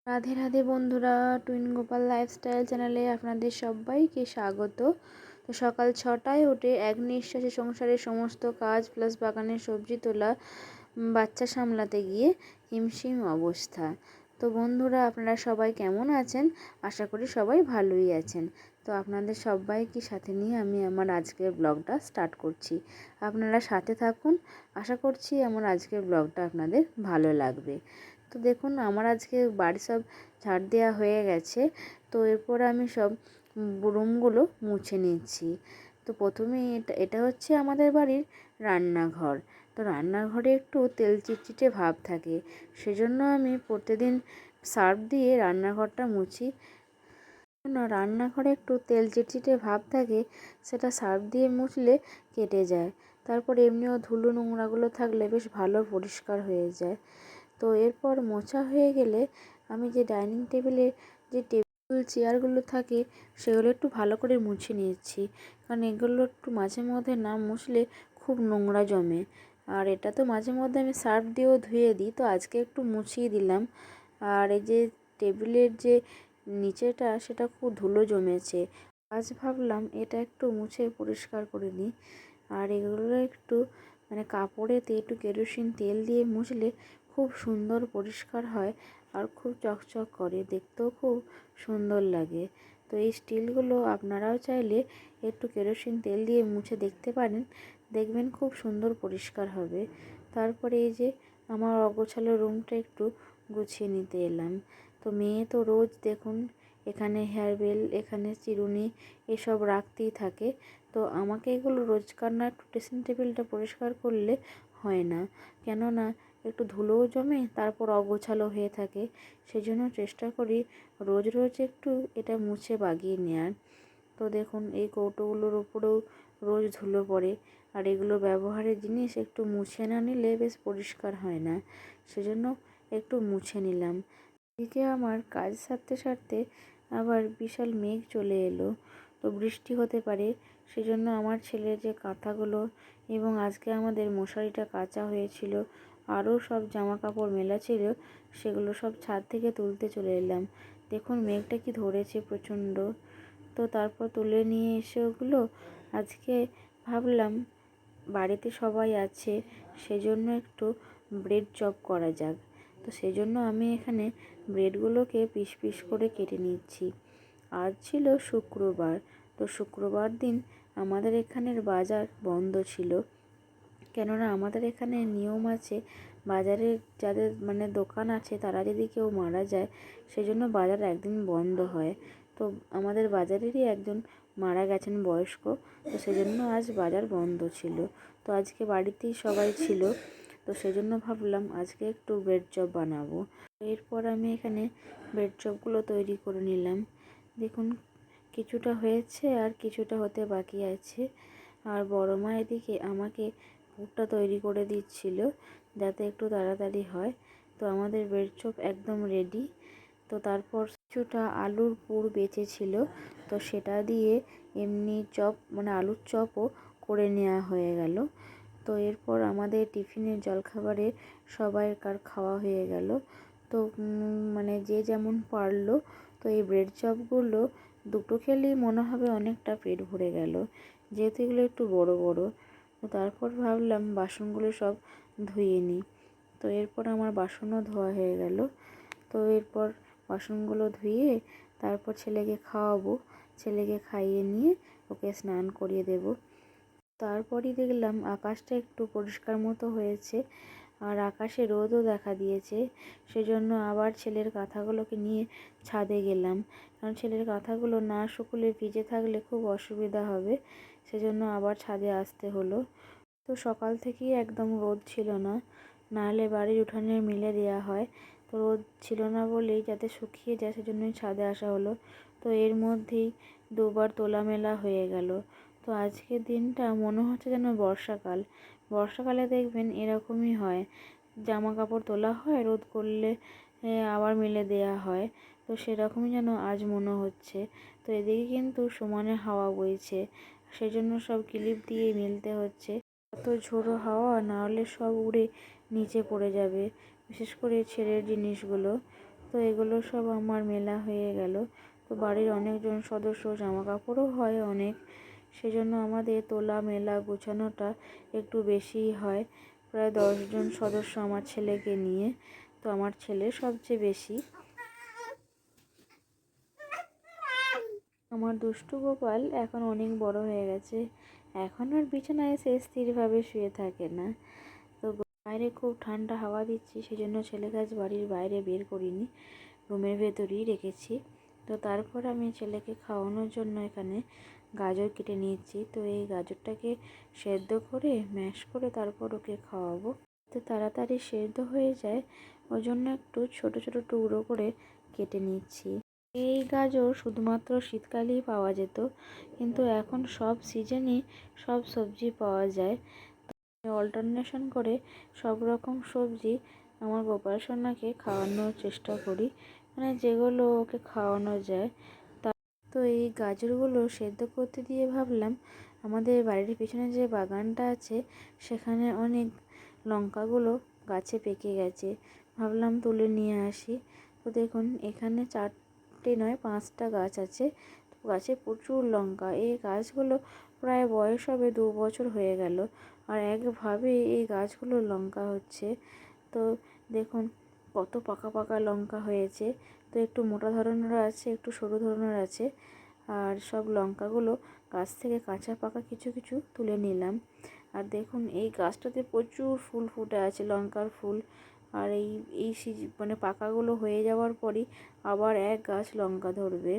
রাধে রাধে বন্ধুরা, twin Gopal lifestyle চ্যানেলে আপনাদের সবাইকে স্বাগত। তো সকাল 6টায় উঠে এক নিঃশ্বাসে সংসারের সমস্ত কাজ প্লাস বাগানের সবজি তোলা, বাচ্চা সামলাতে গিয়ে হিমশিম অবস্থা। তো বন্ধুরা, আপনারা সবাই কেমন আছেন? আশা করি সবাই ভালোই আছেন। তো আপনাদের সবাইকে সাথে নিয়ে আমি আমার আজকের ব্লগটা স্টার্ট করছি। আপনারা সাথে থাকুন, আশা করছি আমার আজকের ব্লগটা আপনাদের ভালো লাগবে। তো দেখুন, আমার আজকে বাড়ি সব ঝাড় দেওয়া হয়ে গেছে। তো এরপর আমি সব রুমগুলো মুছে নিচ্ছি। তো প্রথমে এটা হচ্ছে আমাদের বাড়ির রান্নাঘর। তো রান্নাঘরে একটু তেল চিটচিটে ভাব থাকে, সেজন্য আমি প্রতিদিন সার্ফ দিয়ে রান্নাঘরটা মুছি। না, রান্নাঘরে একটু তেল চিটচিটে ভাব থাকে, সেটা সার্ফ দিয়ে মুছলে কেটে যায়। তারপর এমনিও ধুলো নোংরাগুলো থাকলে বেশ ভালো পরিষ্কার হয়ে যায়। তো এরপর মোছা হয়ে গেলে আমি যে ডাইনিং টেবিলে যে টেবিল চেয়ারগুলো থাকে সেগুলো একটু ভালো করে মুছে নিয়েছি, কারণ এগুলো একটু মাঝে মধ্যে না মুছলে খুব নোংরা জমে। আর এটা তো মাঝে মধ্যে আমি সার্ফ দিয়েও ধুয়ে দিই, তো আজকে একটু মুছিয়ে দিলাম। আর এই যে টেবিলের যে নিচেটা, সেটা খুব ধুলো জমেছে। আজ ভাবলাম এটা একটু মুছে পরিষ্কার করে নিই। আর এগুলো একটু কাপড়েতে একটু কেরোসিন তেল দিয়ে মুছলে খুব সুন্দর পরিষ্কার হয় আর খুব চকচক করে, দেখতেও খুব সুন্দর লাগে। তো এই স্টিলগুলো আপনারাও চাইলে একটু কেরোসিন তেল দিয়ে মুছে দেখতে পারেন, দেখবেন খুব সুন্দর পরিষ্কার হবে। তারপরে এই যে আমার অগোছালো রুমটা একটু গুছিয়ে নিতে এলাম। তো মেয়ে তো রোজ দেখুন এখানে হেয়ার বেল, এখানে চিরুনি এসব রাখতেই থাকে। তো আমাকে এগুলো রোজকার না একটু ড্রেসিং টেবিলটা পরিষ্কার করলে হয় না, কেননা একটু ধুলোও জমে, তারপর অগোছালো হয়ে থাকে। সেজন্য চেষ্টা করি রোজ রোজ একটু এটা মুছে বাগিয়ে নেওয়ার। তো দেখুন, এই কৌটোগুলোর উপরেও রোজ ধুলো পড়ে, আর এগুলো ব্যবহারের জিনিস, একটু মুছে না নিলে বেশ পরিষ্কার হয় না, সেজন্য একটু মুছে নিলাম। এদিকে আমার কাজ সারতে সারতে আবার বিশাল মেঘ চলে এলো। তো বৃষ্টি হতে পারে, সেজন্য আমার ছেলের যে কাঁথাগুলো এবং আজকে আমাদের মশারিটা কাচা হয়েছিল, আরও সব জামা কাপড় মেলা ছিল, সেগুলো সব ছাদ থেকে তুলতে চলে এলাম। দেখুন মেঘটা কি ধরেছে প্রচণ্ড। তো তারপর তুলে নিয়ে এসে ওগুলো আজকে ভাবলাম বাড়িতে সবাই আছে, সেজন্য একটু ব্রেড চপ করা যাক। তো সেজন্য আমি এখানে ব্রেডগুলোকে পিস পিস করে কেটে নিচ্ছি। আজ ছিল শুক্রবার। তো শুক্রবার দিন আমাদের এখানের বাজার বন্ধ ছিল, কেননা আমাদের এখানে নিয়ম আছে, বাজারে যাদের দোকান আছে তারা যদি কেউ মারা যায়, সেজন্য বাজার একদিন বন্ধ হয়। তো আমাদের বাজারেরই একজন মারা গেছেন বয়স্ক, তো সেজন্য আজ বাজার বন্ধ ছিল। তো আজকে বাড়িতেই সবাই ছিল, তো সেজন্য ভাবলাম আজকে একটু ব্রেড চপ বানাবো। এরপর আমি এখানে ব্রেড চপগুলো তৈরি করে নিলাম। দেখুন কিছুটা হয়েছে আর কিছুটা হতে বাকি আছে। আর বড় মা এদিকে আমাকে পুরটা তৈরি করে দিচ্ছিল, যাতে একটু তাড়াতাড়ি হয়। তো আমাদের ব্রেড চপ একদম রেডি। তো তারপর কিছুটা আলুর পুর বেঁচে ছিল, তো সেটা দিয়ে এমনি চপ আলুর চপও করে নেওয়া হয়ে গেল। তো এরপর আমাদের টিফিনের জলখাবারে সবাইকার খাওয়া হয়ে গেল। তো যে যেমন পারলো। তো এই ব্রেড চপগুলো দুটো খেলেই মনে হবে অনেকটা পেট ভরে গেল, যেহেতু এগুলো একটু বড় বড়। তো তারপর ভাবলাম বাসনগুলো সব ধুয়ে নিই। তো এরপর আমার বাসনও ধোয়া হয়ে গেল। তো এরপর বাসনগুলো ধুয়ে তারপর ছেলেকে খাওয়াবো, ছেলেকে খাইয়ে নিয়ে ওকে স্নান করিয়ে দেব। তারপরই দেখলাম আকাশটা একটু পরিষ্কার মতো হয়েছে, আর আকাশে রোদও দেখা দিয়েছে। সেজন্য আবার ছেলের কাঁথাগুলোকে নিয়ে ছাদে গেলাম, কারণ ছেলের কাঁথাগুলো না শুকলে ভিজে থাকলে খুব অসুবিধা হবে, সেজন্য আবার ছাদে আসতে হলো। তো সকাল থেকেই একদম রোদ ছিল না, নাহলে বাড়ির উঠানে মেলে দেওয়া হয়। তো রোদ ছিল না বলেই যাতে শুকিয়ে যায়, সেজন্যই ছাদে আসা হলো। তো এর মধ্যেই দুবার তোলা মেলা হয়ে গেল। তো আজকের দিনটা মনে হচ্ছে যেন বর্ষাকাল। বর্ষাকালে দেখবেন এরকমই হয়, জামা কাপড় তোলা হয়, রোদ করলে আবার মেলে দেয়া হয়। তো সেরকমই যেন আজ মনে হচ্ছে। তো এদিকে কিন্তু সমানে হাওয়া বইছে, সেজন্য সব ক্লিপ দিয়ে মেলতে হচ্ছে। এত ঝোড়ো হাওয়া, না হলে সব উড়ে নিচে পড়ে যাবে, বিশেষ করে ছেলের জিনিসগুলো। তো এগুলো সব আমার মেলা হয়ে গেল। তো বাড়ির অনেকজন সদস্য, জামা কাপড়ও হয় অনেক, সেজন্য আমাদের তোলা মেলা গোছানোটা একটু বেশিই হয়। প্রায় 10 জন সদস্য আমার ছেলেকে নিয়ে। তো আমার ছেলে সবচেয়ে বেশি। আমার দুষ্টু গোপাল এখন অনেক বড় হয়ে গেছে, এখন আর বিছানায় এসে স্থিরভাবে শুয়ে থাকে না। তো বাইরে খুব ঠান্ডা হাওয়া দিচ্ছি, সেজন্য ছেলেকে আজ বাড়ির বাইরে বের করিনি, রুমের ভেতরেই রেখেছি। তো তারপর আমি ছেলেকে খাওয়ানোর জন্য এখানে গাজর কেটে নিয়েছি। তো এই গাজরটাকে সেদ্ধ করে ম্যাশ করে তারপর ওকে খাওয়াবো, তো তাড়াতাড়ি সেদ্ধ হয়ে যায়, ওই জন্য একটু ছোট ছোট টুকরো করে কেটে নিচ্ছি। এই গাজর শুধুমাত্র শীতকালেই পাওয়া যেত, কিন্তু এখন সব সিজনই সব সবজি পাওয়া যায়। অল্টারনেশন করে সব রকম সবজি আমার গোপাল সোনাকে খাওয়ানোর চেষ্টা করি, মানে যেগুলো ওকে খাওয়ানো যায়। তো এই গাজরগুলো সেদ্ধ করতে দিয়ে ভাবলাম আমাদের বাড়ির পিছনে যে বাগানটা আছে সেখানে অনেক লঙ্কাগুলো গাছে পেকে গেছে, ভাবলাম তুলে নিয়ে আসি। তো দেখুন এখানে 4টে নয় 5টা গাছ আছে, তো গাছে প্রচুর লঙ্কা। এই গাছগুলো প্রায় বয়স হবে 2 বছর হয়ে গেল, আর একভাবে এই গাছগুলো লঙ্কা হচ্ছে। তো দেখুন কত পাকা পাকা লঙ্কা হয়েছে। তো একটু মোটা ধরনেরও আছে, একটু সরু ধরনের আছে। আর সব লঙ্কাগুলো গাছ থেকে কাঁচা পাকা কিছু কিছু তুলে নিলাম। আর দেখুন এই গাছটাতে প্রচুর ফুল ফুটে আছে, লঙ্কার ফুল। আর এই এই মানে পাকাগুলো হয়ে যাওয়ার পরই আবার এক গাছ লঙ্কা ধরবে।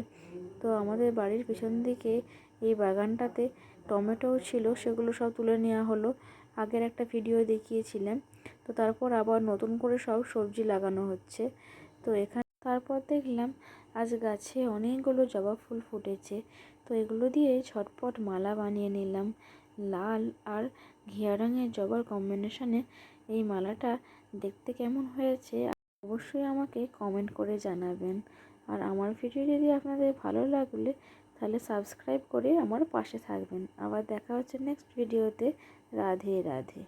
তো আমাদের বাড়ির পিছন দিকে এই বাগানটাতে টমেটোও ছিল, সেগুলো সব তুলে নেওয়া হলো, আগের একটা ভিডিও দেখিয়েছিলাম। তো তারপর আবার নতুন করে সব সবজি লাগানো হচ্ছে। তো এখানে তারপর দেখলাম আজ গাছে অনেকগুলো জবা ফুল ফুটেছে, তো এগুলো দিয়ে ঝটপট মালা বানিয়ে নিলাম। লাল আর ঘিয়া রঙের জবার কম্বিনেশনে এই মালাটা দেখতে কেমন হয়েছে অবশ্যই আমাকে কমেন্ট করে জানাবেন। আর আমার ভিডিও যদি আপনাদের ভালো লাগলে তাহলে সাবস্ক্রাইব করে আমার পাশে থাকবেন। আবার দেখা হচ্ছে নেক্সট ভিডিওতে। রাধে রাধে।